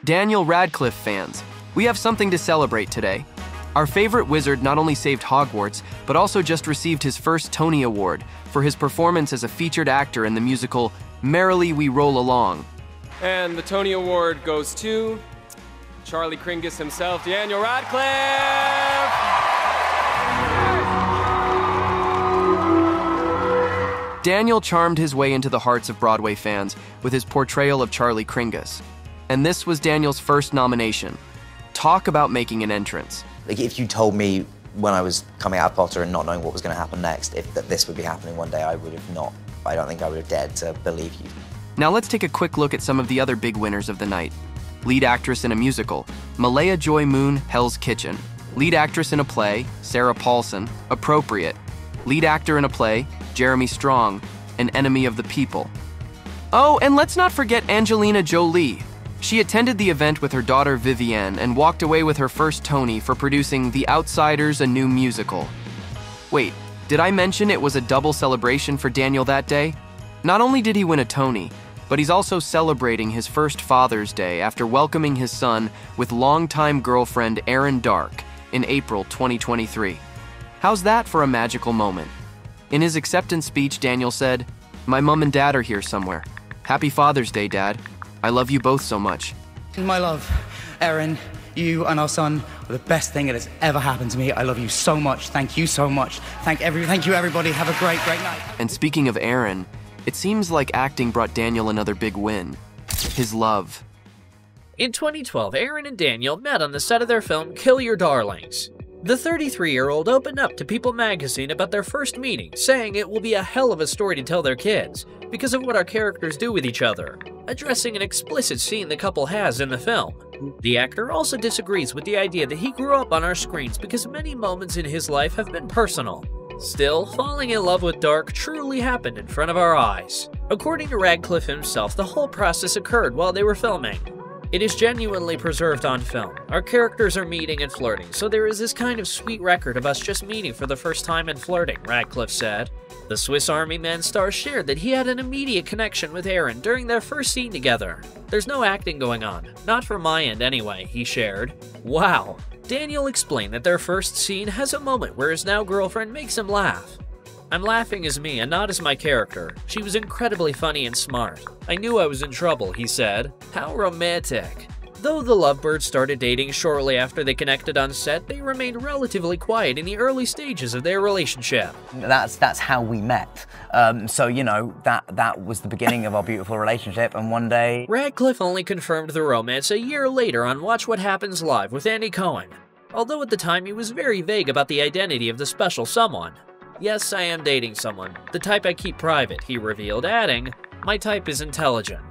Daniel Radcliffe fans, we have something to celebrate today. Our favorite wizard not only saved Hogwarts, but also just received his first Tony Award for his performance as a featured actor in the musical Merrily We Roll Along. And the Tony Award goes to Charley Kringas himself, Daniel Radcliffe! Daniel charmed his way into the hearts of Broadway fans with his portrayal of Charley Kringas. And this was Daniel's first nomination. Talk about making an entrance. Like, if you told me when I was coming out of Potter and not knowing what was going to happen next, that this would be happening one day, I don't think I would have dared to believe you. Now let's take a quick look at some of the other big winners of the night. Lead actress in a musical, Maleah Joy Moon, Hell's Kitchen. Lead actress in a play, Sarah Paulson, Appropriate. Lead actor in a play, Jeremy Strong, An Enemy of the People. Oh, and let's not forget Angelina Jolie. She attended the event with her daughter Vivienne and walked away with her first Tony for producing The Outsiders, a new musical. Wait, did I mention it was a double celebration for Daniel that day? Not only did he win a Tony, but he's also celebrating his first Father's Day after welcoming his son with longtime girlfriend Erin Darke in April 2023. How's that for a magical moment? In his acceptance speech, Daniel said, "My mom and dad are here somewhere. Happy Father's Day, Dad. I love you both so much." My love, Erin, you and our son were the best thing that has ever happened to me. I love you so much. Thank you so much. Thank you, everybody. Have a great night. And speaking of Erin, it seems like acting brought Daniel another big win. His love. In 2012, Erin and Daniel met on the set of their film Kill Your Darlings. The 33-year-old opened up to People magazine about their first meeting, saying it will be a hell of a story to tell their kids because of what our characters do with each other, addressing an explicit scene the couple has in the film. The actor also disagrees with the idea that he grew up on our screens because many moments in his life have been personal. Still, falling in love with Darke truly happened in front of our eyes. According to Radcliffe himself, the whole process occurred while they were filming. It is genuinely preserved on film. Our characters are meeting and flirting, so there is this kind of sweet record of us just meeting for the first time and flirting, Radcliffe said. The Swiss Army Man star shared that he had an immediate connection with Erin during their first scene together. There's no acting going on, not from my end anyway, he shared. Wow. Daniel explained that their first scene has a moment where his now girlfriend makes him laugh. "I'm laughing as me and not as my character. She was incredibly funny and smart. I knew I was in trouble," he said. How romantic. Though the lovebirds started dating shortly after they connected on set, they remained relatively quiet in the early stages of their relationship. That's how we met. So, you know, that was the beginning of our beautiful relationship, and one day... Radcliffe only confirmed the romance a year later on Watch What Happens Live with Andy Cohen, although at the time he was very vague about the identity of the special someone. "Yes, I am dating someone. The type I keep private," he revealed, adding, "My type is intelligent."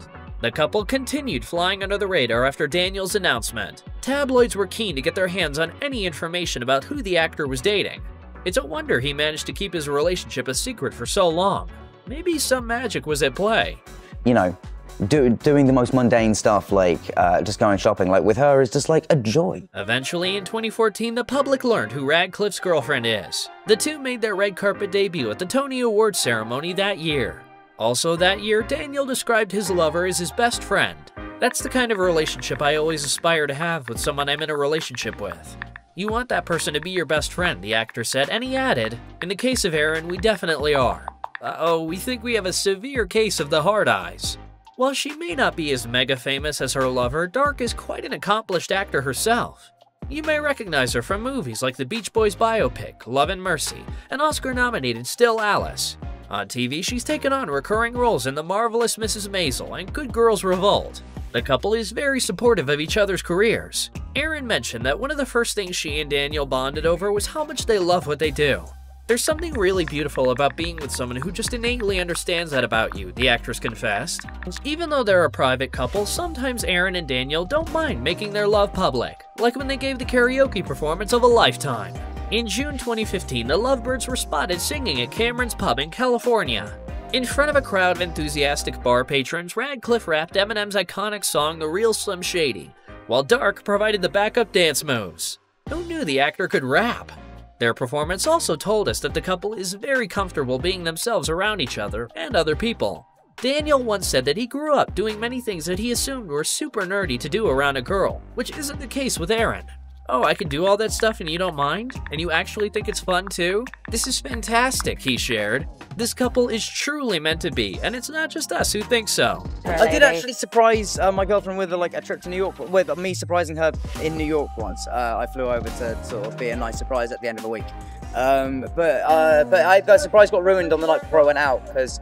The couple continued flying under the radar after Daniel's announcement. Tabloids were keen to get their hands on any information about who the actor was dating. It's a wonder he managed to keep his relationship a secret for so long. Maybe some magic was at play. You know, doing the most mundane stuff like just going shopping, like with her, is just like a joy. Eventually, in 2014, the public learned who Radcliffe's girlfriend is. The two made their red carpet debut at the Tony Awards ceremony that year. Also that year, Daniel described his lover as his best friend. "That's the kind of relationship I always aspire to have with someone I'm in a relationship with. You want that person to be your best friend," the actor said, and he added, "In the case of Erin, we definitely are. We think we have a severe case of the hard eyes." While she may not be as mega famous as her lover, Darke is quite an accomplished actor herself. You may recognize her from movies like the Beach Boys biopic, Love and Mercy, and Oscar-nominated Still Alice. On TV, she's taken on recurring roles in The Marvelous Mrs. Maisel and Good Girls Revolt. The couple is very supportive of each other's careers. Erin mentioned that one of the first things she and Daniel bonded over was how much they love what they do. "There's something really beautiful about being with someone who just innately understands that about you," the actress confessed. Even though they're a private couple, sometimes Erin and Daniel don't mind making their love public, like when they gave the karaoke performance of a lifetime. In June 2015, the Lovebirds were spotted singing at Cameron's Pub in California. In front of a crowd of enthusiastic bar patrons, Radcliffe rapped Eminem's iconic song The Real Slim Shady, while Darke provided the backup dance moves. Who knew the actor could rap? Their performance also told us that the couple is very comfortable being themselves around each other and other people. Daniel once said that he grew up doing many things that he assumed were super nerdy to do around a girl, which isn't the case with Erin. "Oh, I can do all that stuff and you don't mind? And you actually think it's fun too? This is fantastic," he shared. This couple is truly meant to be, and it's not just us who think so. I did actually surprise my girlfriite with a trip to New York, with me surprising her in New York once. I flew over to sort of be a nice surprise at the end of the week. But that surprise got ruined on the night before I went out because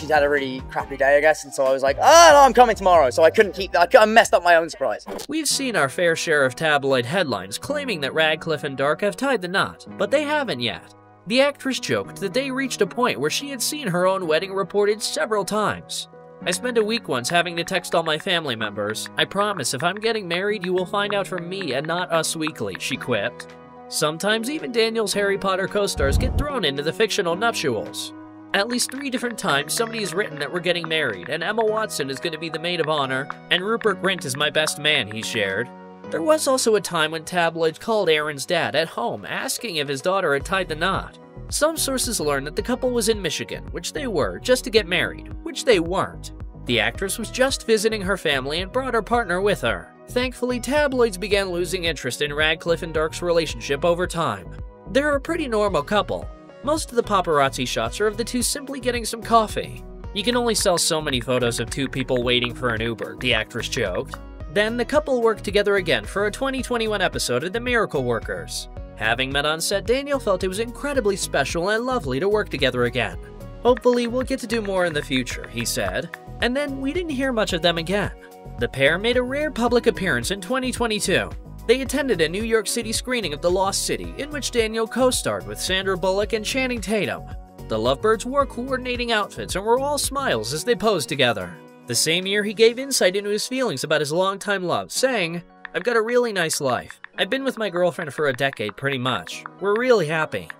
she'd had a really crappy day, I guess, and so I was like, "Oh, no, I'm coming tomorrow," so I couldn't keep that. I messed up my own surprise. We've seen our fair share of tabloid headlines claiming that Radcliffe and Darke have tied the knot, but they haven't yet. The actress joked that they reached a point where she had seen her own wedding reported several times. "I spent a week once having to text all my family members. I promise if I'm getting married, you will find out from me and not Us Weekly," she quipped. Sometimes even Daniel's Harry Potter co-stars get thrown into the fictional nuptials. At least 3 different times, somebody has written that we're getting married, and Emma Watson is going to be the maid of honor, and Rupert Grint is my best man, he shared. There was also a time when tabloids called Erin's dad at home asking if his daughter had tied the knot. Some sources learned that the couple was in Michigan, which they were, just to get married, which they weren't. The actress was just visiting her family and brought her partner with her. Thankfully, tabloids began losing interest in Radcliffe and Darke's relationship over time. They're a pretty normal couple. Most of the paparazzi shots are of the two simply getting some coffee. "You can only sell so many photos of 2 people waiting for an Uber," the actress joked. Then the couple worked together again for a 2021 episode of The Miracle Workers. Having met on set, Daniel felt it was incredibly special and lovely to work together again. "Hopefully we'll get to do more in the future," he said. And then we didn't hear much of them again. The pair made a rare public appearance in 2022. They attended a New York City screening of The Lost City, in which Daniel co-starred with Sandra Bullock and Channing Tatum. The lovebirds wore coordinating outfits and were all smiles as they posed together. The same year, he gave insight into his feelings about his longtime love, saying, "I've got a really nice life. I've been with my girlfriend for a decade pretty much. We're really happy."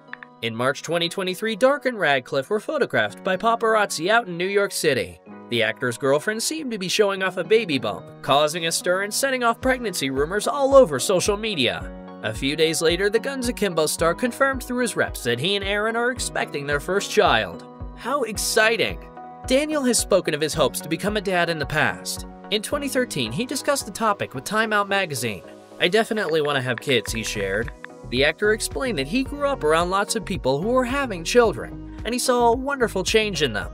In March 2023, Darke and Radcliffe were photographed by paparazzi out in New York City. The actor's girlfriend seemed to be showing off a baby bump, causing a stir and setting off pregnancy rumors all over social media. A few days later, the Guns Akimbo star confirmed through his reps that he and Erin are expecting their first child. How exciting! Daniel has spoken of his hopes to become a dad in the past. In 2013, he discussed the topic with Time Out magazine. "I definitely want to have kids," he shared. The actor explained that he grew up around lots of people who were having children, and he saw a wonderful change in them.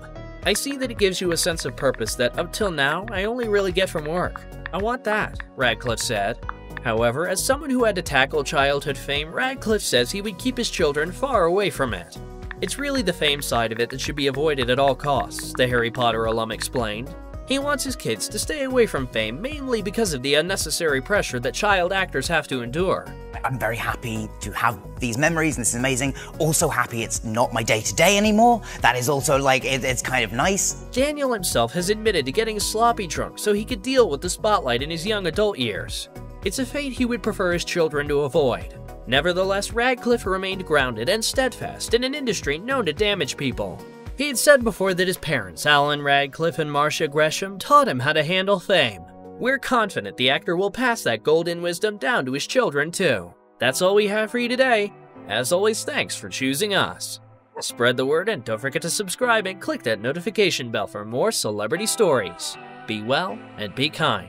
"I see that it gives you a sense of purpose that, up till now, I only really get from work. I want that," Radcliffe said. However, as someone who had to tackle childhood fame, Radcliffe says he would keep his children far away from it. "It's really the fame side of it that should be avoided at all costs," the Harry Potter alum explained. He wants his kids to stay away from fame mainly because of the unnecessary pressure that child actors have to endure. I'm very happy to have these memories, and this is amazing. Also happy it's not my day-to-day anymore. That is also, it's kind of nice. Daniel himself has admitted to getting sloppy drunk so he could deal with the spotlight in his young adult years. It's a fate he would prefer his children to avoid. Nevertheless, Radcliffe remained grounded and steadfast in an industry known to damage people. He had said before that his parents, Alan Radcliffe and Marcia Gresham, taught him how to handle fame. We're confident the actor will pass that golden wisdom down to his children, too. That's all we have for you today. As always, thanks for choosing us. Spread the word and don't forget to subscribe and click that notification bell for more celebrity stories. Be well and be kind.